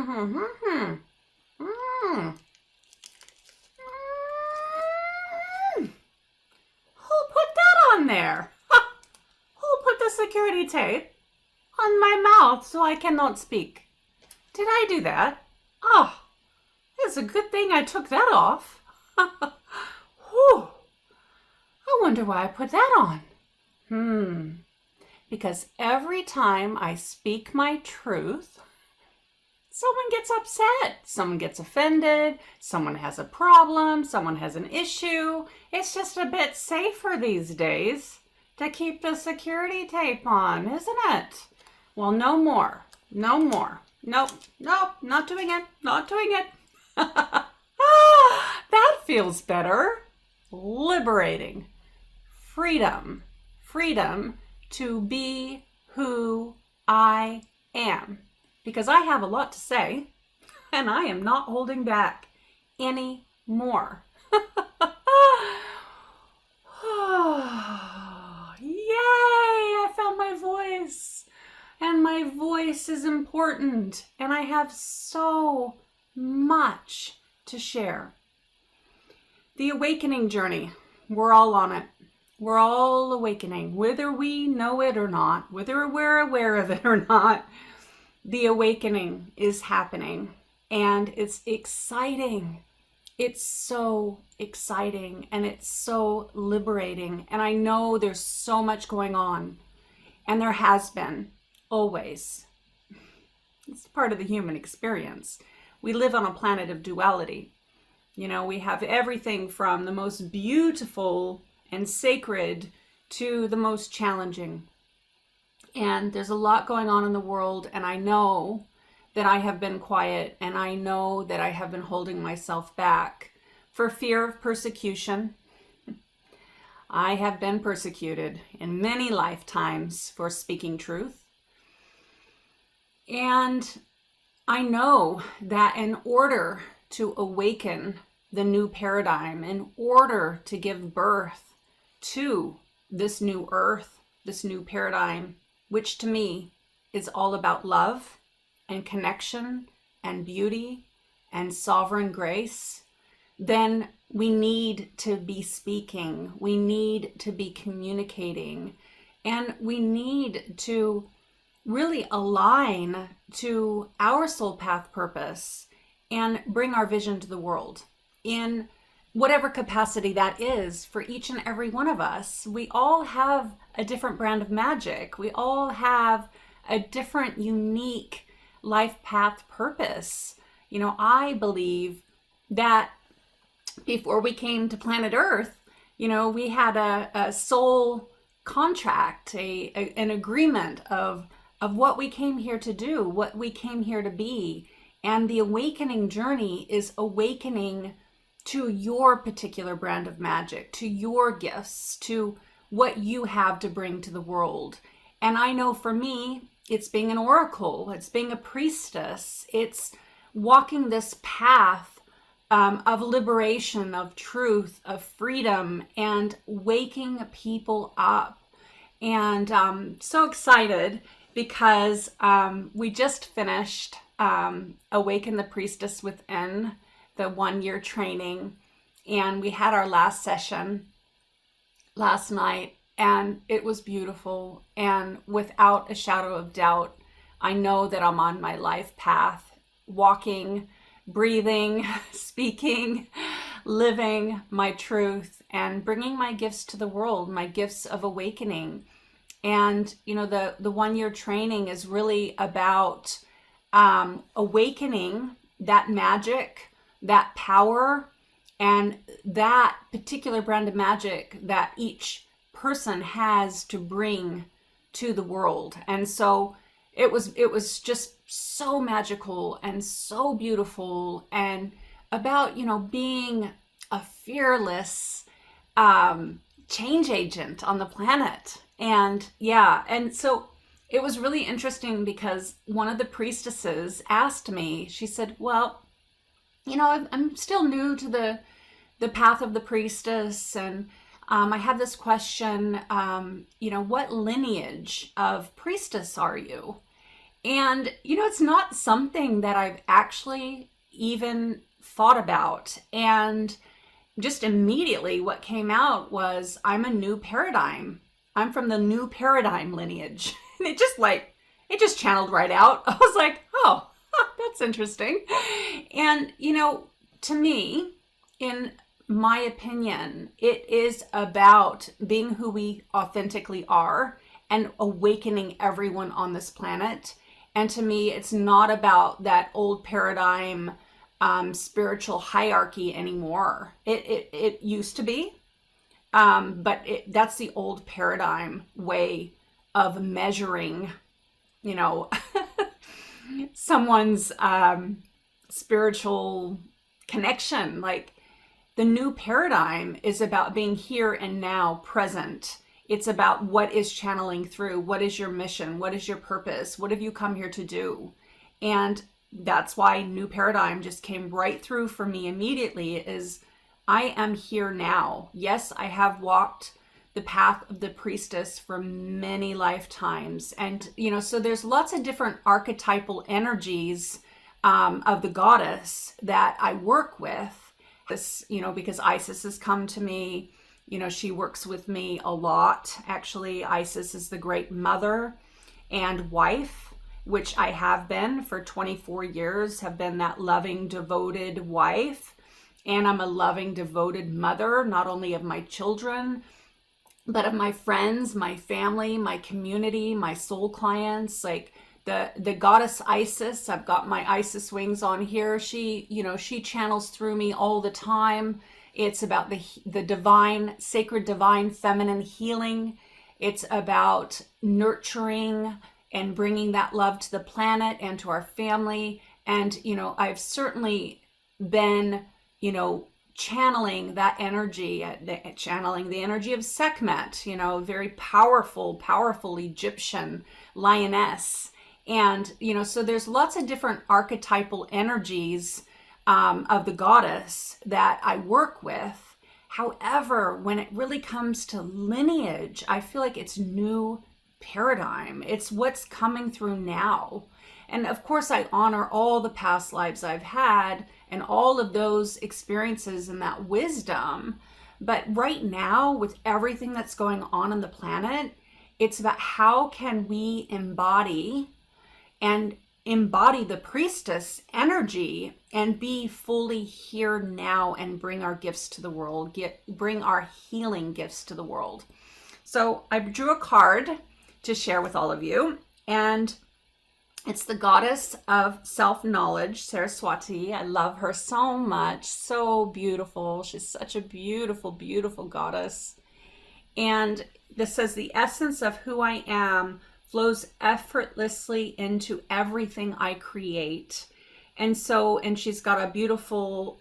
put that on there? Who put the security tape on my mouth so I cannot speak? Did I do that? Oh, it's a good thing I took that off. Whew. I wonder why I put that on. Because every time I speak my truth, someone gets upset, someone gets offended, someone has a problem, someone has an issue. It's just a bit safer these days to keep the security tape on, isn't it? Well, no more. No more. Nope, not doing it. Not doing it. That feels better. Liberating. Freedom. Freedom to be who I am. Because I have a lot to say, and I am not holding back anymore. Yay! I found my voice. And my voice is important. And I have so much to share. The awakening journey. We're all on it. We're all awakening. Whether we know it or not, whether we're aware of it or not, the awakening is happening. And it's exciting. It's so exciting and it's so liberating. And I know there's so much going on. And there has been, always. It's part of the human experience. We live on a planet of duality. You know, we have everything from the most beautiful and sacred to the most challenging. And there's a lot going on in the world, and I know that I have been quiet, and I know that I have been holding myself back for fear of persecution. I have been persecuted in many lifetimes for speaking truth. And I know that in order to awaken the new paradigm, in order to give birth to this new earth, this new paradigm, which to me is all about love and connection and beauty and sovereign grace, then we need to be speaking, we need to be communicating, and we need to really align to our soul path purpose and bring our vision to the world in whatever capacity that is for each and every one of us. We all have a different brand of magic. We all have a different, unique life path purpose. You know, I believe that before we came to planet Earth, you know, we had a soul contract, an agreement of what we came here to do, what we came here to be. And the awakening journey is awakening to your particular brand of magic, to your gifts, to what you have to bring to the world. And I know for me, it's being an oracle, it's being a priestess, it's walking this path of liberation, of truth, of freedom, and waking people up. And so excited because we just finished Awaken the Priestess Within, the 1-year training, and we had our last session last night, and it was beautiful. And without a shadow of doubt, I know that I'm on my life path, walking, breathing, speaking, living my truth, and bringing my gifts to the world, my gifts of awakening. And you know, the 1-year training is really about awakening that magic, that power, and that particular brand of magic that each person has to bring to the world. And so it was just so magical and so beautiful, and about, you know, being a fearless change agent on the planet. And yeah, and so it was really interesting because one of the priestesses asked me, she said, well, you know, I'm still new to the path of the priestess, and I have this question, you know, what lineage of priestess are you? And, it's not something that I've actually even thought about. And just immediately what came out was, I'm a new paradigm. I'm from the new paradigm lineage. And it just channeled right out. I was like, oh, that's interesting. And, to me, in my opinion, it is about being who we authentically are and awakening everyone on this planet. And to me, it's not about that old paradigm spiritual hierarchy anymore. It used to be, but that's the old paradigm way of measuring, you know, someone's spiritual connection. Like, the new paradigm is about being here and now, present. It's about what is channeling through. What is your mission? What is your purpose? What have you come here to do? And that's why new paradigm just came right through for me immediately, is I am here now. Yes, I have walked the path of the priestess for many lifetimes. And, so there's lots of different archetypal energies of the goddess that I work with. This, because Isis has come to me, she works with me a lot. Actually, Isis is the great mother and wife, which I have been for 24 years, have been that loving, devoted wife. And I'm a loving, devoted mother, not only of my children, but of my friends, my family, my community, my soul clients. Like the goddess Isis, I've got my Isis wings on here. She channels through me all the time. It's about the divine, sacred, divine, feminine healing. It's about nurturing and bringing that love to the planet and to our family. And, I've certainly been, channeling that energy, channeling the energy of Sekhmet, very powerful Egyptian lioness. And, so there's lots of different archetypal energies of the goddess that I work with. However, when it really comes to lineage, I feel like it's new paradigm. It's what's coming through now. And of course, I honor all the past lives I've had and all of those experiences and that wisdom. But right now, with everything that's going on the planet, it's about how can we embody the priestess energy and be fully here now and bring our gifts to the world, bring our healing gifts to the world. So I drew a card to share with all of you, and it's the goddess of self-knowledge, Saraswati. I love her so much, so beautiful. She's such a beautiful, beautiful goddess. And this says, the essence of who I am flows effortlessly into everything I create. And she's got a beautiful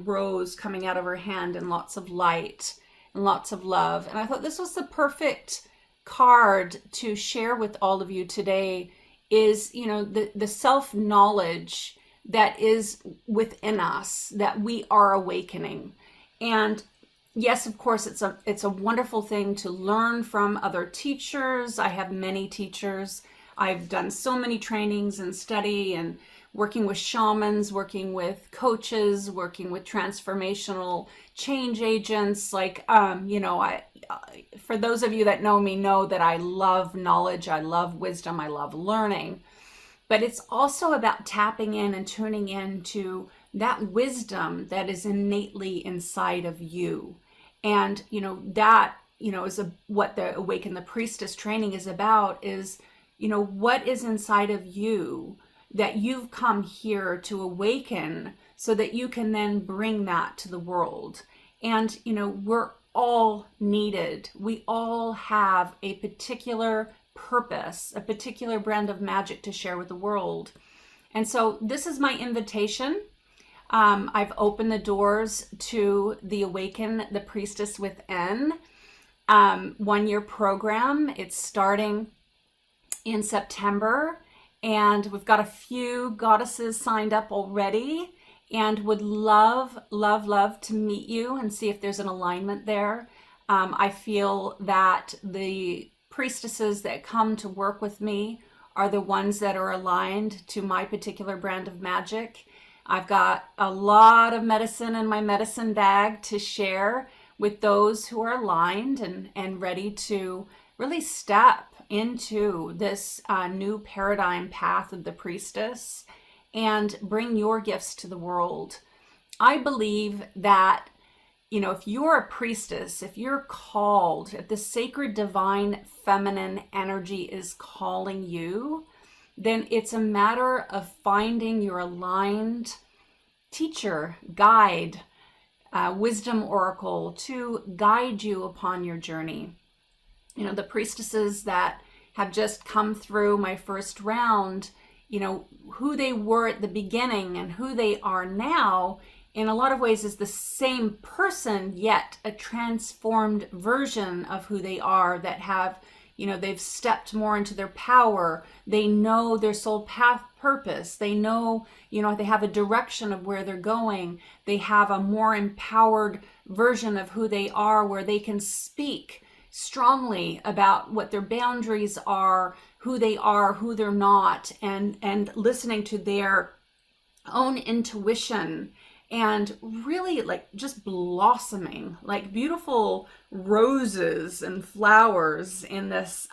rose coming out of her hand and lots of light and lots of love. And I thought this was the perfect card to share with all of you today, is, the self-knowledge that is within us, that we are awakening. And yes, of course, it's a wonderful thing to learn from other teachers. I have many teachers. I've done so many trainings and study, and working with shamans, working with coaches, working with transformational change agents. For those of you that know me know that I love knowledge, I love wisdom, I love learning. But it's also about tapping in and tuning into that wisdom that is innately inside of you. And, what the Awaken the Priestess training is about, is, what is inside of you that you've come here to awaken, so that you can then bring that to the world. And, we're all needed. We all have a particular purpose, a particular brand of magic to share with the world. And so this is my invitation. I've opened the doors to the Awaken the Priestess Within 1-year program. It's starting in September, and we've got a few goddesses signed up already, and would love, love, love to meet you and see if there's an alignment there. I feel that the priestesses that come to work with me are the ones that are aligned to my particular brand of magic. I've got a lot of medicine in my medicine bag to share with those who are aligned and ready to really step into this new paradigm path of the priestess and bring your gifts to the world. I believe that, if you're a priestess, if you're called, if the sacred divine feminine energy is calling you, then it's a matter of finding your aligned teacher, guide, wisdom oracle to guide you upon your journey. The priestesses that have just come through my first round, who they were at the beginning and who they are now, in a lot of ways is the same person, yet a transformed version of who they are, that have, they've stepped more into their power. They know their soul path purpose. They know, they have a direction of where they're going. They have a more empowered version of who they are, where they can speak strongly about what their boundaries are, who they're not, and listening to their own intuition, and really just blossoming like beautiful roses and flowers in this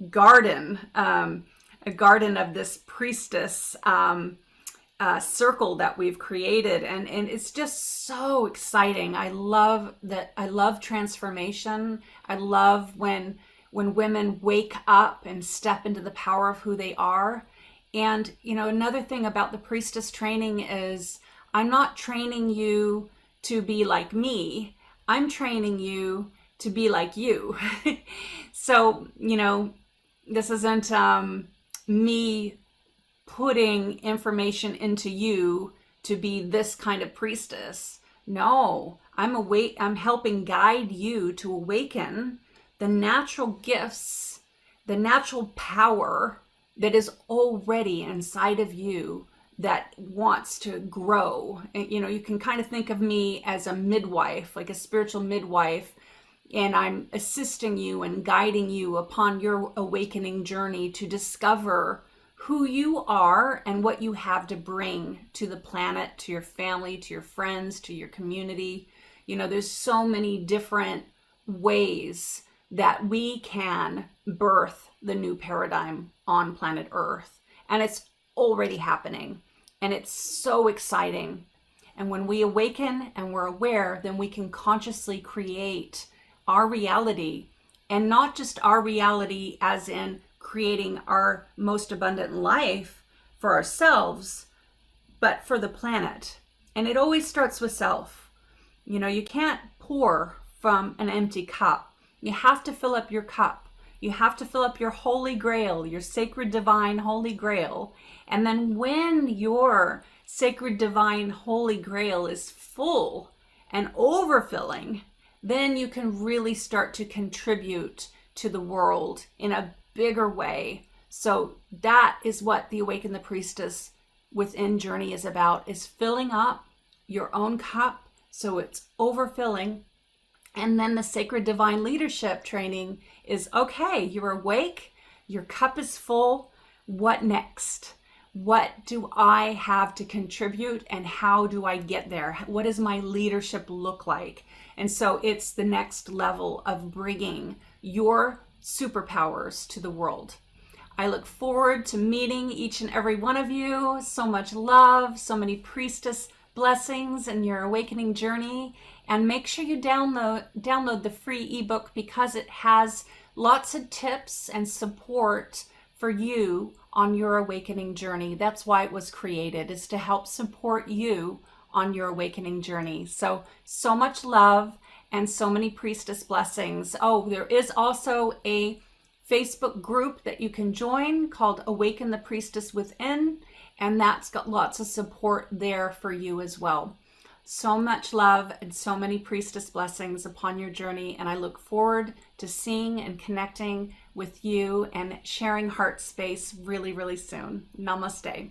garden, a garden of this priestess circle that we've created. And it's just so exciting. I love transformation. I love when women wake up and step into the power of who they are. And, another thing about the priestess training is I'm not training you to be like me. I'm training you to be like you. So, this isn't me putting information into you to be this kind of priestess. No, I'm helping guide you to awaken the natural gifts, the natural power that is already inside of you that wants to grow. And, you can kind of think of me as a midwife, like a spiritual midwife, and I'm assisting you and guiding you upon your awakening journey to discover who you are and what you have to bring to the planet, to your family, to your friends, to your community. There's so many different ways that we can birth the new paradigm on planet Earth. And it's already happening. And it's so exciting. And when we awaken and we're aware, then we can consciously create our reality. And not just our reality as in creating our most abundant life for ourselves, but for the planet. And it always starts with self. You can't pour from an empty cup. You have to fill up your cup. You have to fill up your holy grail, your sacred divine holy grail. And then when your sacred divine holy grail is full and overfilling, then you can really start to contribute to the world in a bigger way. So that is what the Awaken the Priestess Within journey is about, is filling up your own cup so it's overfilling. And then the Sacred Divine Leadership training is, okay, you're awake, your cup is full, what next? What do I have to contribute and how do I get there? What does my leadership look like? And so it's the next level of bringing your superpowers to the world. I look forward to meeting each and every one of you. So much love, so many priestess blessings in your awakening journey. And make sure you download the free ebook, because it has lots of tips and support for you on your awakening journey. That's why it was created, is to help support you on your awakening journey. So much love and so many priestess blessings. Oh, there is also a Facebook group that you can join called Awaken the Priestess Within, and that's got lots of support there for you as well. So much love and so many priestess blessings upon your journey, and I look forward to seeing and connecting with you and sharing heart space really, really soon. Namaste.